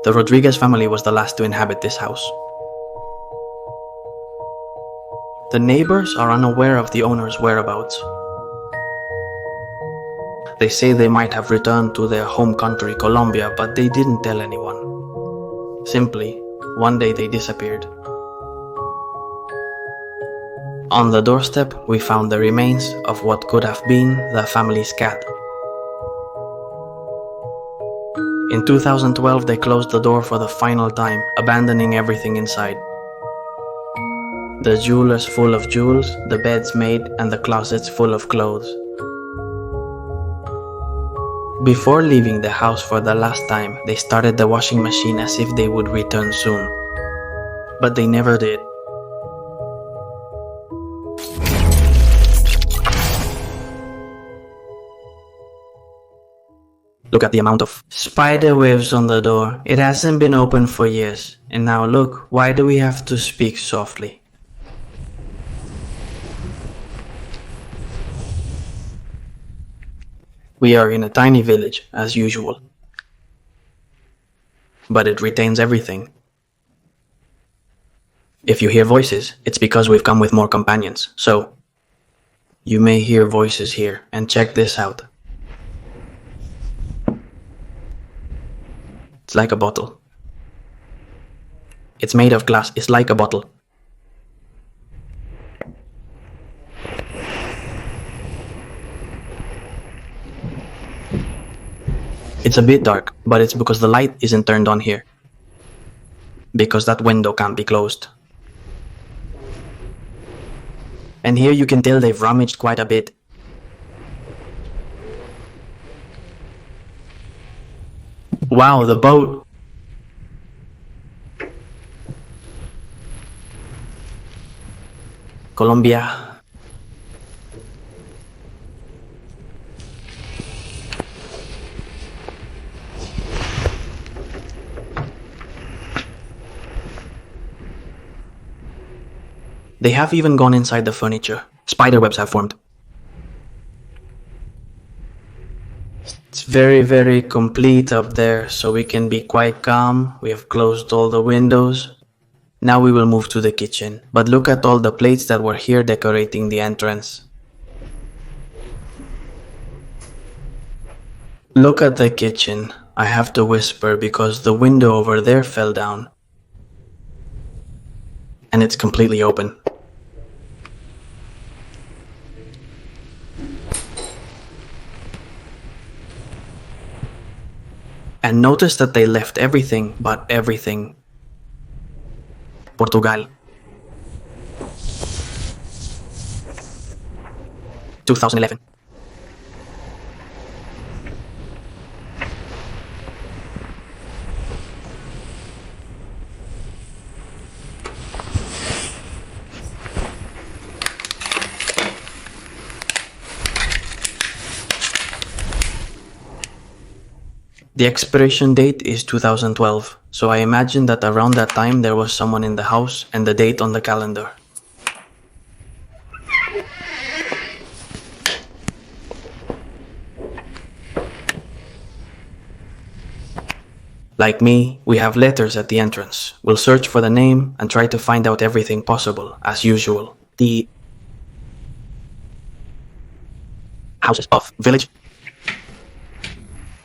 The Rodriguez family was the last to inhabit this house. The neighbors are unaware of the owner's whereabouts. They say they might have returned to their home country, Colombia, but they didn't tell anyone. Simply, one day they disappeared. On the doorstep, we found the remains of what could have been the family's cat. In 2012, they closed the door for the final time, abandoning everything inside. The jewelers full of jewels, the beds made, and the closets full of clothes. Before leaving the house for the last time, they started the washing machine as if they would return soon. But they never did. Look at the amount of spider webs on the door. It hasn't been opened for years. And now look, why do we have to speak softly? We are in a tiny village, as usual. But it retains everything. If you hear voices, it's because we've come with more companions. So, you may hear voices here, and check this out. It's like a bottle. It's made of glass. It's like a bottle. It's a bit dark, but it's because the light isn't turned on here. Because that window can't be closed. And here you can tell they've rummaged quite a bit. Wow, the boat! Colombia. They have even gone inside the furniture. Spiderwebs have formed. It's very, very complete up there, so we can be quite calm. We have closed all the windows. Now we will move to the kitchen. But look at all the plates that were here decorating the entrance. Look at the kitchen. I have to whisper because the window over there fell down. And it's completely open. And notice that they left everything but everything. Portugal. 2011. The expiration date is 2012, so I imagine that around that time there was someone in the house and the date on the calendar. Like me, we have letters at the entrance. We'll search for the name and try to find out everything possible, as usual. The houses of village.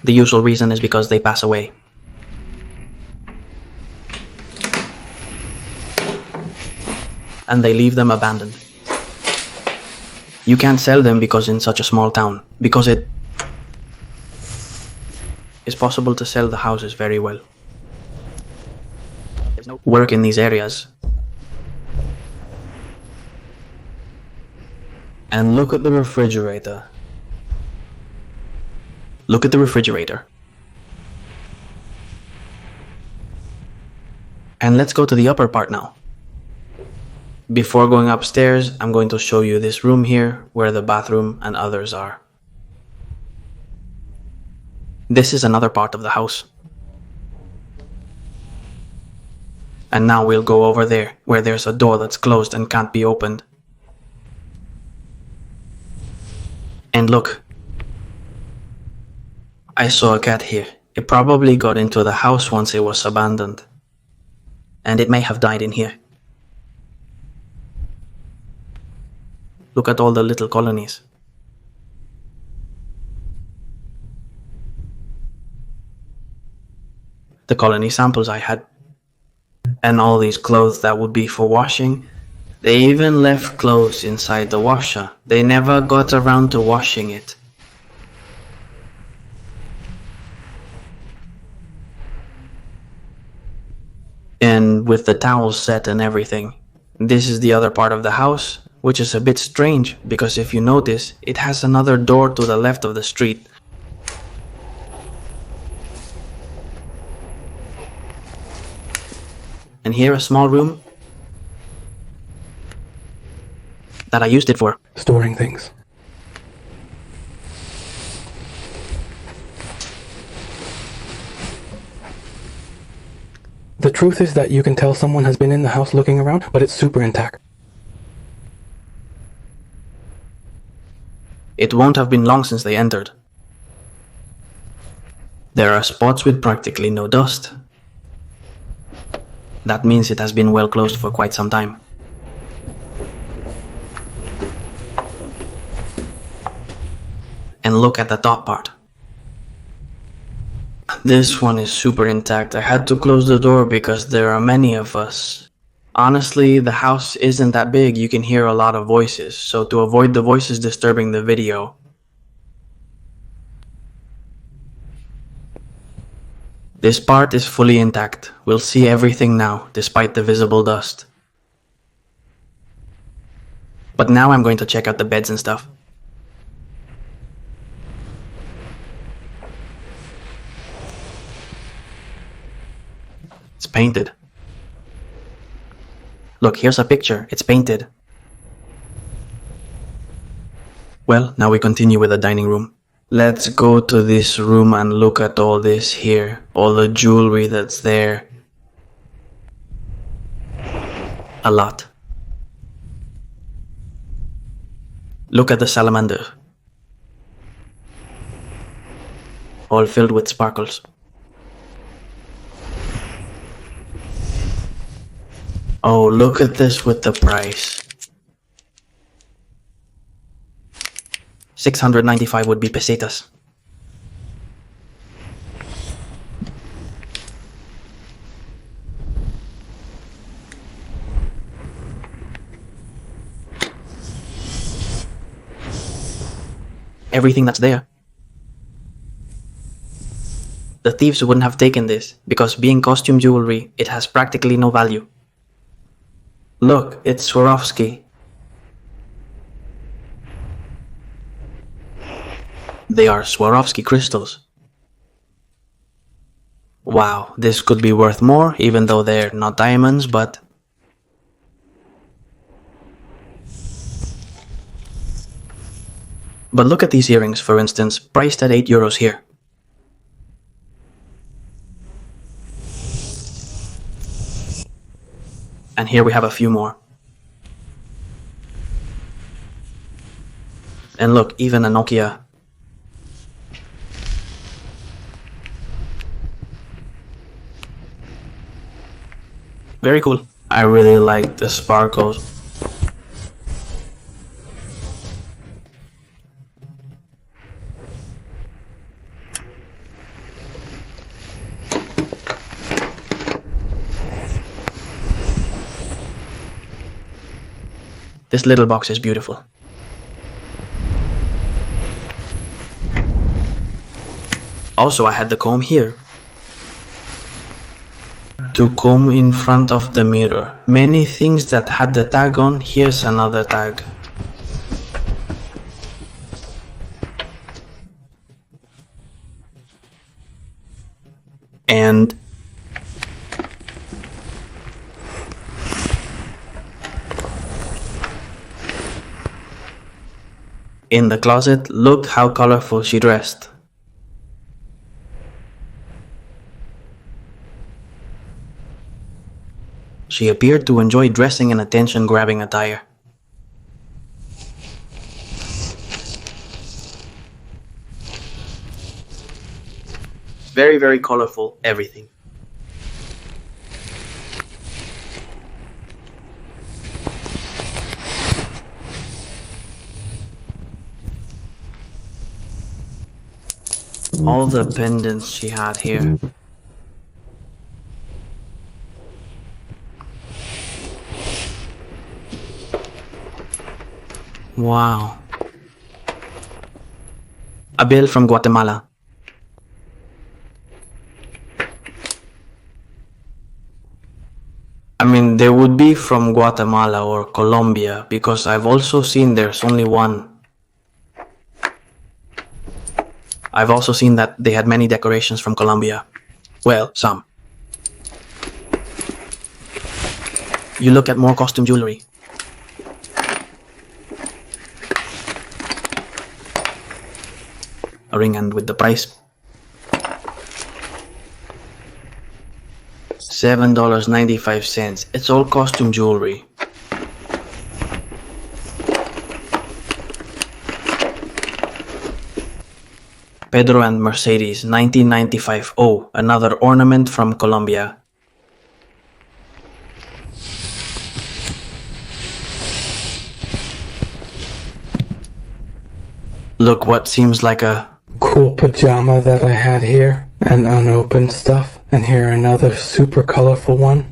The usual reason is because they pass away. And they leave them abandoned. You can't sell them because in such a small town, because it is possible to sell the houses very well. There's no work in these areas. And look at the refrigerator. Look at the refrigerator. And let's go to the upper part now. Before going upstairs, I'm going to show you this room here, where the bathroom and others are. This is another part of the house. And now we'll go over there, where there's a door that's closed and can't be opened. And look. I saw a cat here. It probably got into the house once it was abandoned. And it may have died in here. Look at all the little colonies. The colony samples I had. And all these clothes that would be for washing. They even left clothes inside the washer. They never got around to washing it. And with the towels set and everything. This is the other part of the house, which is a bit strange because if you notice, it has another door to the left of the street. And here a small room that I used it for storing things. The truth is that you can tell someone has been in the house looking around, but it's super intact. It won't have been long since they entered. There are spots with practically no dust. That means it has been well closed for quite some time. And look at the top part. This one is super intact. I had to close the door because there are many of us. Honestly, the house isn't that big. You can hear a lot of voices, so to avoid the voices disturbing the video, this part is fully intact. We'll see everything now, despite the visible dust. But now I'm going to check out the beds and stuff. It's painted. Look, here's a picture. It's painted. Well, now we continue with the dining room. Let's go to this room and look at all this here. All the jewelry that's there. A lot. Look at the salamander. All filled with sparkles. Oh, look at this with the price. 695 would be pesetas. Everything that's there. The thieves wouldn't have taken this, because being costume jewelry, it has practically no value. Look, it's Swarovski. They are Swarovski crystals. Wow, this could be worth more, even though they're not diamonds, but... But look at these earrings, for instance, priced at €8 here. And here we have a few more. And look, even a Nokia. Very cool. I really like the sparkles. This little box is beautiful. Also, I had the comb here. To comb in front of the mirror. Many things that had the tag on, here's another tag. And in the closet, look how colorful she dressed. She appeared to enjoy dressing in attention-grabbing attire. Very, very colorful, everything. All the pendants she had here. Wow. A bill from Guatemala. I mean, they would be from Guatemala or Colombia because I've also seen there's only one. I've also seen that they had many decorations from Colombia. Well, some. You look at more costume jewelry. A ring, and with the price, $7.95. It's all costume jewelry. Pedro and Mercedes, 1995. Oh, another ornament from Colombia. Look what seems like a cool pajama that I had here, and unopened stuff, and here another super colorful one.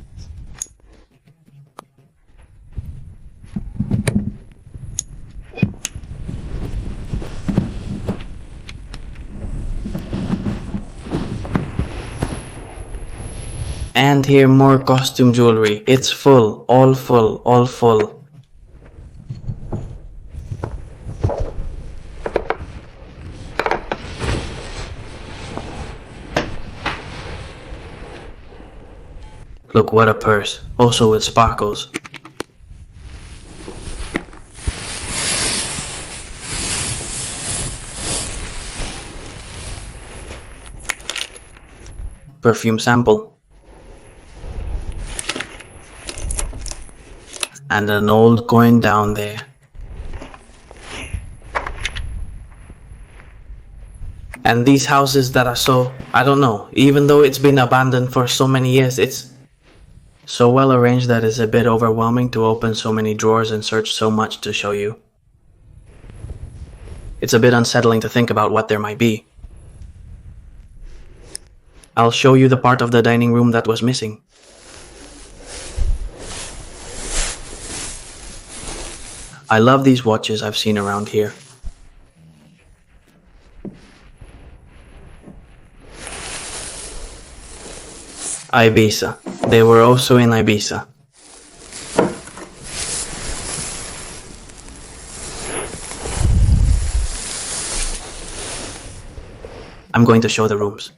And here more costume jewelry. It's full, all full, all full. Look, what a purse, also with sparkles. Perfume sample. And an old coin down there. And these houses that are so, I don't know, even though it's been abandoned for so many years, it's so well arranged that it's a bit overwhelming to open so many drawers and search so much to show you. It's a bit unsettling to think about what there might be. I'll show you the part of the dining room that was missing. I love these watches I've seen around here. Ibiza. They were also in Ibiza. I'm going to show the rooms.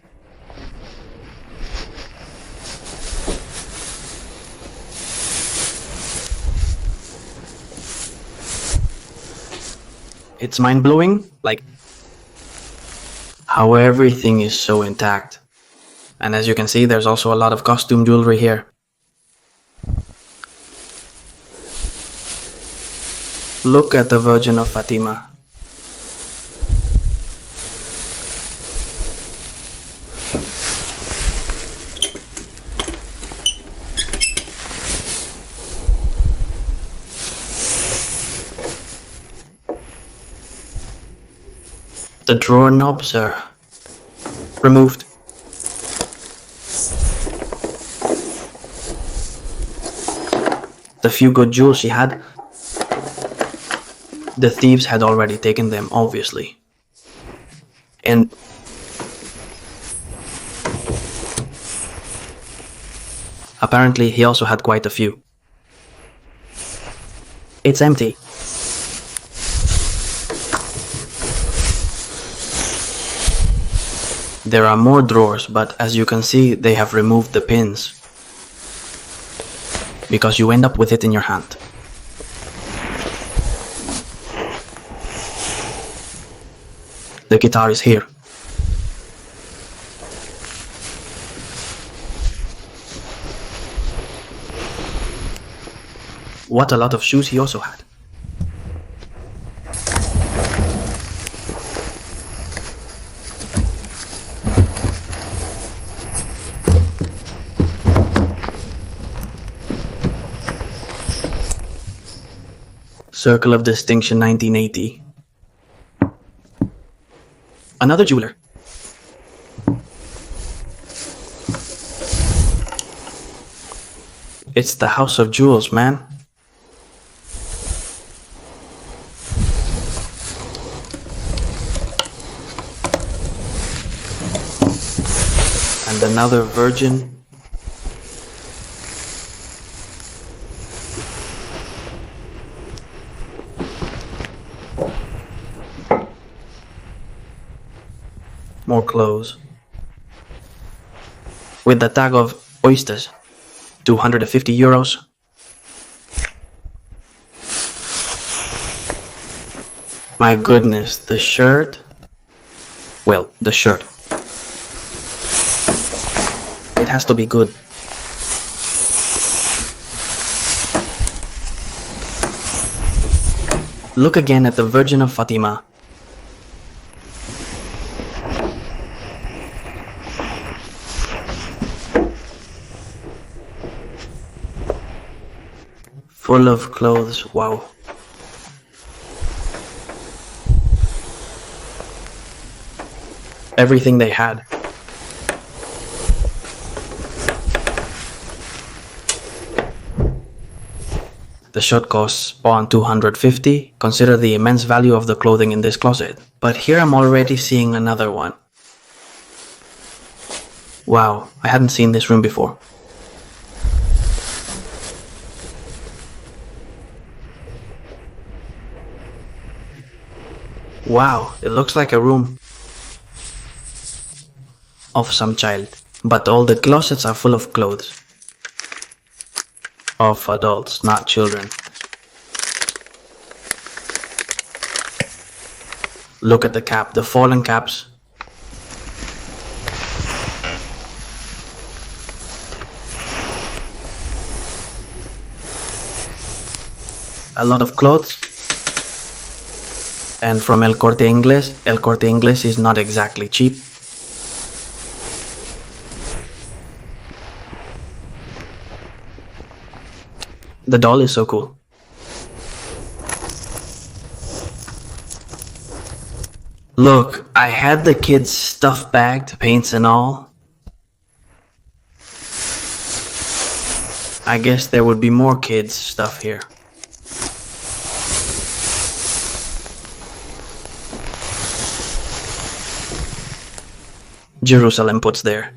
It's mind-blowing, like how everything is so intact. And as you can see, there's also a lot of costume jewelry here. Look at the Virgin of Fatima. The drawer knobs are removed. The few good jewels she had, the thieves had already taken them, obviously. And apparently he also had quite a few. It's empty. There are more drawers, but as you can see, they have removed the pins, because you end up with it in your hand. The guitar is here. What a lot of shoes he also had. Circle of Distinction 1980. Another jeweler. It's the House of Jewels, man. And another virgin. More clothes. With the tag of oysters. 250 euros. My goodness, the shirt. Well, the shirt. It has to be good. Look again at the Virgin of Fatima. Full of clothes, wow. Everything they had. The shirt costs spawn 250. Consider the immense value of the clothing in this closet. But here I'm already seeing another one. Wow, I hadn't seen this room before. Wow, it looks like a room of some child, but all the closets are full of clothes. Of adults, not children. Look at the cap, the fallen caps. A lot of clothes. And from El Corte Inglés. El Corte Inglés is not exactly cheap. The doll is so cool. Look, I had the kids stuff bagged, paints and all. I guess there would be more kids stuff here. Jerusalem puts there.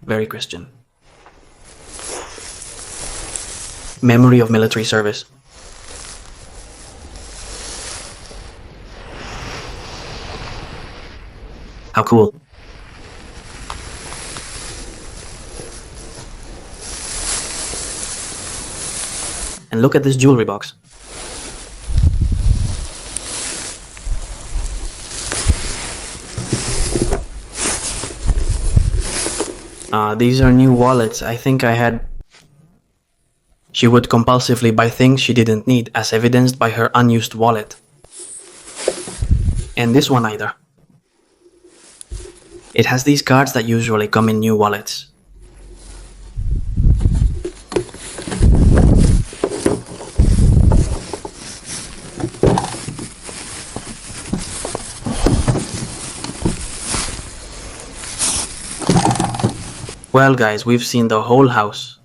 Very Christian. Memory of military service. How cool. And look at this jewelry box. These are new wallets. I think I had... She would compulsively buy things she didn't need, as evidenced by her unused wallet. And this one either. It has these cards that usually come in new wallets. Well guys, we've seen the whole house.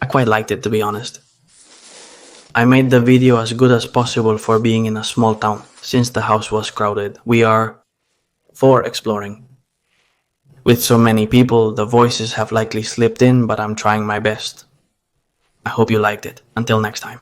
I quite liked it, to be honest. I made the video as good as possible for being in a small town, since the house was crowded. We are for exploring. With so many people, the voices have likely slipped in, but I'm trying my best. I hope you liked it. Until next time.